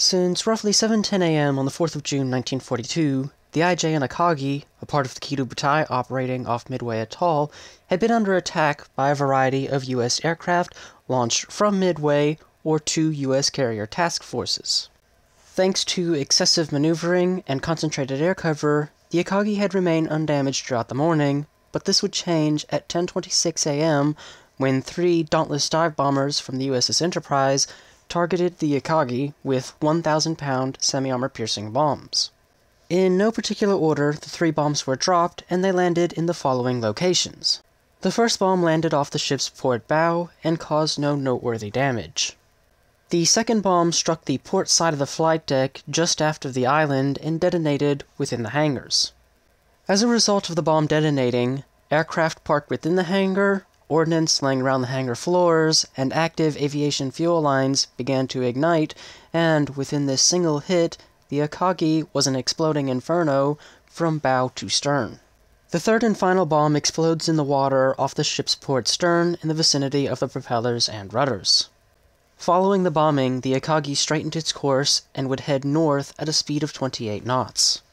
Since roughly 7:10 a.m. on the 4th of June 1942, the IJ and Akagi, a part of the Kido Butai operating off Midway Atoll, had been under attack by a variety of U.S. aircraft launched from Midway or two U.S. carrier task forces. Thanks to excessive maneuvering and concentrated air cover, the Akagi had remained undamaged throughout the morning, but this would change at 10:26 a.m. when three Dauntless dive bombers from the USS Enterprise targeted the Akagi with 1,000-pound semi-armor-piercing bombs. In no particular order, the three bombs were dropped, and they landed in the following locations. The first bomb landed off the ship's port bow and caused no noteworthy damage. The second bomb struck the port side of the flight deck just aft of the island and detonated within the hangars. As a result of the bomb detonating, aircraft parked within the hangar, ordnance laying around the hangar floors, and active aviation fuel lines began to ignite, and within this single hit, the Akagi was an exploding inferno from bow to stern. The third and final bomb explodes in the water off the ship's port stern in the vicinity of the propellers and rudders. Following the bombing, the Akagi straightened its course and would head north at a speed of 28 knots.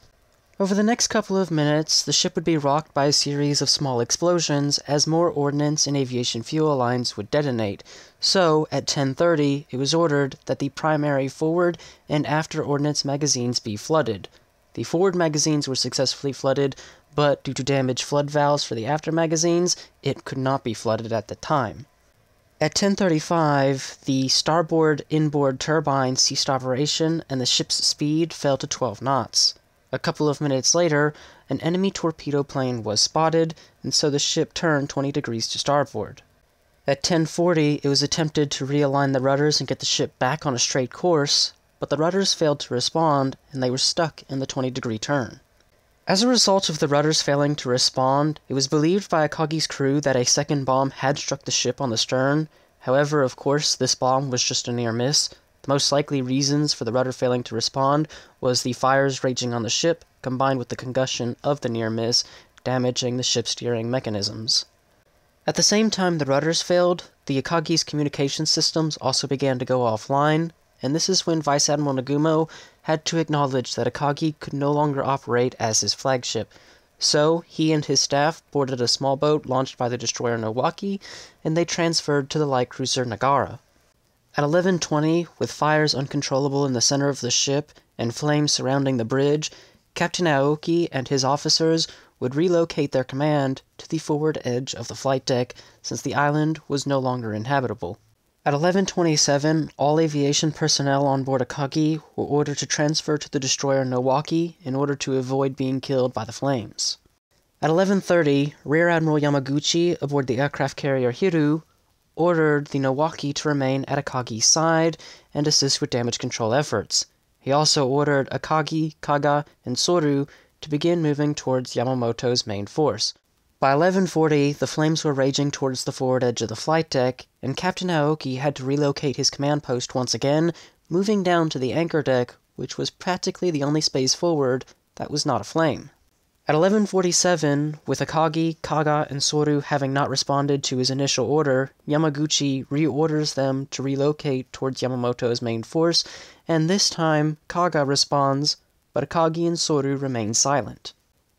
Over the next couple of minutes, the ship would be rocked by a series of small explosions as more ordnance and aviation fuel lines would detonate, so at 10:30 it was ordered that the primary forward and after ordnance magazines be flooded. The forward magazines were successfully flooded, but due to damaged flood valves for the after magazines, it could not be flooded at the time. At 10:35, the starboard inboard turbine ceased operation and the ship's speed fell to 12 knots. A couple of minutes later, an enemy torpedo plane was spotted, and so the ship turned 20 degrees to starboard. At 10:40, it was attempted to realign the rudders and get the ship back on a straight course, but the rudders failed to respond, and they were stuck in the 20-degree turn. As a result of the rudders failing to respond, it was believed by Akagi's crew that a second bomb had struck the ship on the stern. However, of course, this bomb was just a near miss. The most likely reasons for the rudder failing to respond was the fires raging on the ship, combined with the concussion of the near miss, damaging the ship's steering mechanisms. At the same time the rudders failed, the Akagi's communication systems also began to go offline, and this is when Vice Admiral Nagumo had to acknowledge that Akagi could no longer operate as his flagship. So, he and his staff boarded a small boat launched by the destroyer Nowaki, and they transferred to the light cruiser Nagara. At 11:20, with fires uncontrollable in the center of the ship and flames surrounding the bridge, Captain Aoki and his officers would relocate their command to the forward edge of the flight deck since the island was no longer inhabitable. At 11:27, all aviation personnel on board Akagi were ordered to transfer to the destroyer Nowaki in order to avoid being killed by the flames. At 11:30, Rear Admiral Yamaguchi aboard the aircraft carrier Hiru ordered the Nowaki to remain at Akagi's side and assist with damage control efforts. He also ordered Akagi, Kaga, and Soru to begin moving towards Yamamoto's main force. By 11:40, the flames were raging towards the forward edge of the flight deck, and Captain Aoki had to relocate his command post once again, moving down to the anchor deck, which was practically the only space forward that was not aflame. At 11:47, with Akagi, Kaga, and Soru having not responded to his initial order, Yamaguchi reorders them to relocate towards Yamamoto's main force, and this time Kaga responds, but Akagi and Soru remain silent.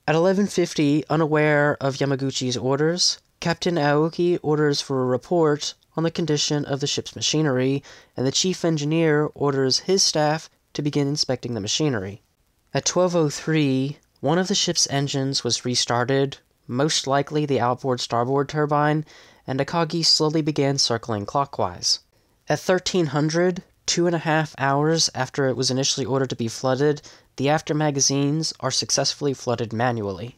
At 11:50, unaware of Yamaguchi's orders, Captain Aoki orders for a report on the condition of the ship's machinery, and the chief engineer orders his staff to begin inspecting the machinery. At 12:03, one of the ship's engines was restarted, most likely the outboard starboard turbine, and Akagi slowly began circling clockwise. At 1300, 2.5 hours after it was initially ordered to be flooded, the after magazines are successfully flooded manually.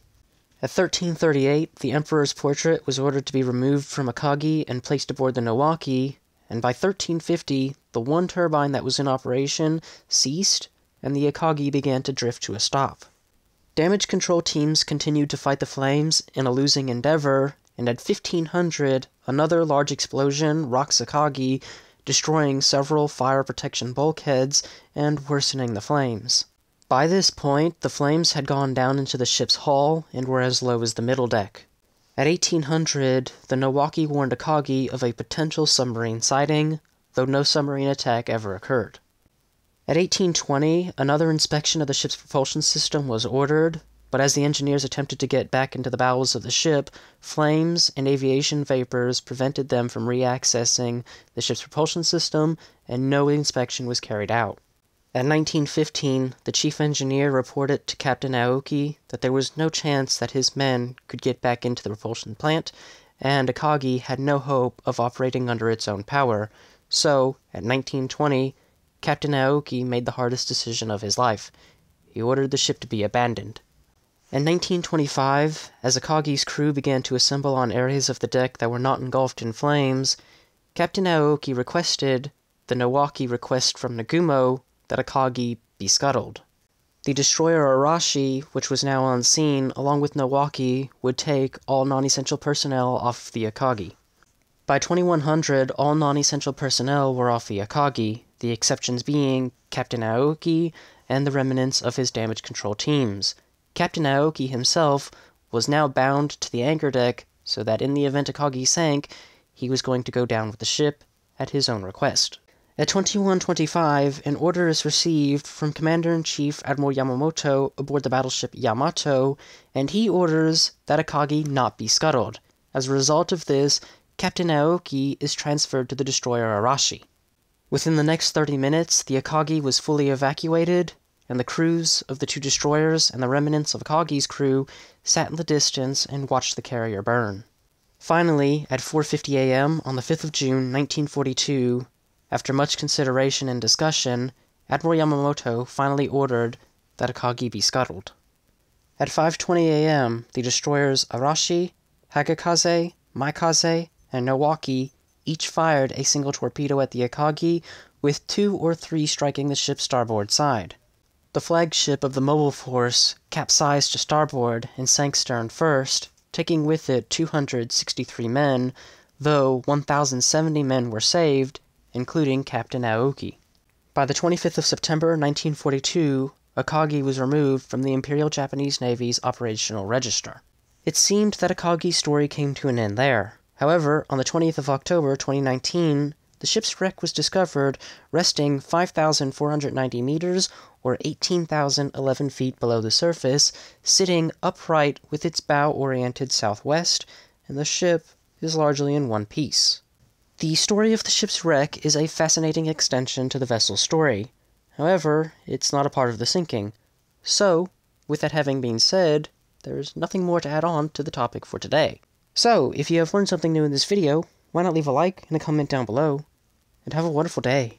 At 1338, the Emperor's portrait was ordered to be removed from Akagi and placed aboard the Nowaki, and by 1350, the one turbine that was in operation ceased, and the Akagi began to drift to a stop. Damage control teams continued to fight the flames in a losing endeavor, and at 1500, another large explosion rocks Akagi, destroying several fire protection bulkheads and worsening the flames. By this point, the flames had gone down into the ship's hull and were as low as the middle deck. At 1800, the Nowaki warned Akagi of a potential submarine sighting, though no submarine attack ever occurred. At 1820, another inspection of the ship's propulsion system was ordered, but as the engineers attempted to get back into the bowels of the ship, flames and aviation vapors prevented them from reaccessing the ship's propulsion system, and no inspection was carried out. At 1915, the chief engineer reported to Captain Aoki that there was no chance that his men could get back into the propulsion plant, and Akagi had no hope of operating under its own power. So, at 1920, Captain Aoki made the hardest decision of his life. He ordered the ship to be abandoned. In 1925, as Akagi's crew began to assemble on areas of the deck that were not engulfed in flames, Captain Aoki requested the Nowaki request from Nagumo that Akagi be scuttled. The destroyer Arashi, which was now on scene, along with Nowaki, would take all non-essential personnel off the Akagi. By 2100, all non-essential personnel were off the Akagi, the exceptions being Captain Aoki and the remnants of his damage control teams. Captain Aoki himself was now bound to the anchor deck, so that in the event Akagi sank, he was going to go down with the ship at his own request. At 21:25, an order is received from Commander-in-Chief Admiral Yamamoto aboard the battleship Yamato, and he orders that Akagi not be scuttled. As a result of this, Captain Aoki is transferred to the destroyer Arashi. Within the next 30 minutes, the Akagi was fully evacuated, and the crews of the two destroyers and the remnants of Akagi's crew sat in the distance and watched the carrier burn. Finally, at 4:50 a.m. on the 5th of June, 1942, after much consideration and discussion, Admiral Yamamoto finally ordered that Akagi be scuttled. At 5:20 a.m., the destroyers Arashi, Hagakaze, Maikaze, and Nowaki each fired a single torpedo at the Akagi, with 2 or 3 striking the ship's starboard side. The flagship of the mobile force capsized to starboard and sank stern first, taking with it 263 men, though 1,070 men were saved, including Captain Aoki. By the 25th of September 1942, Akagi was removed from the Imperial Japanese Navy's operational register. It seemed that Akagi's story came to an end there. However, on the 20th of October 2019, the ship's wreck was discovered resting 5,490 meters, or 18,011 feet below the surface, sitting upright with its bow oriented southwest, and the ship is largely in one piece. The story of the ship's wreck is a fascinating extension to the vessel's story. However, it's not a part of the sinking. So, with that having been said, there's nothing more to add on to the topic for today. So, if you have learned something new in this video, why not leave a like and a comment down below, and have a wonderful day.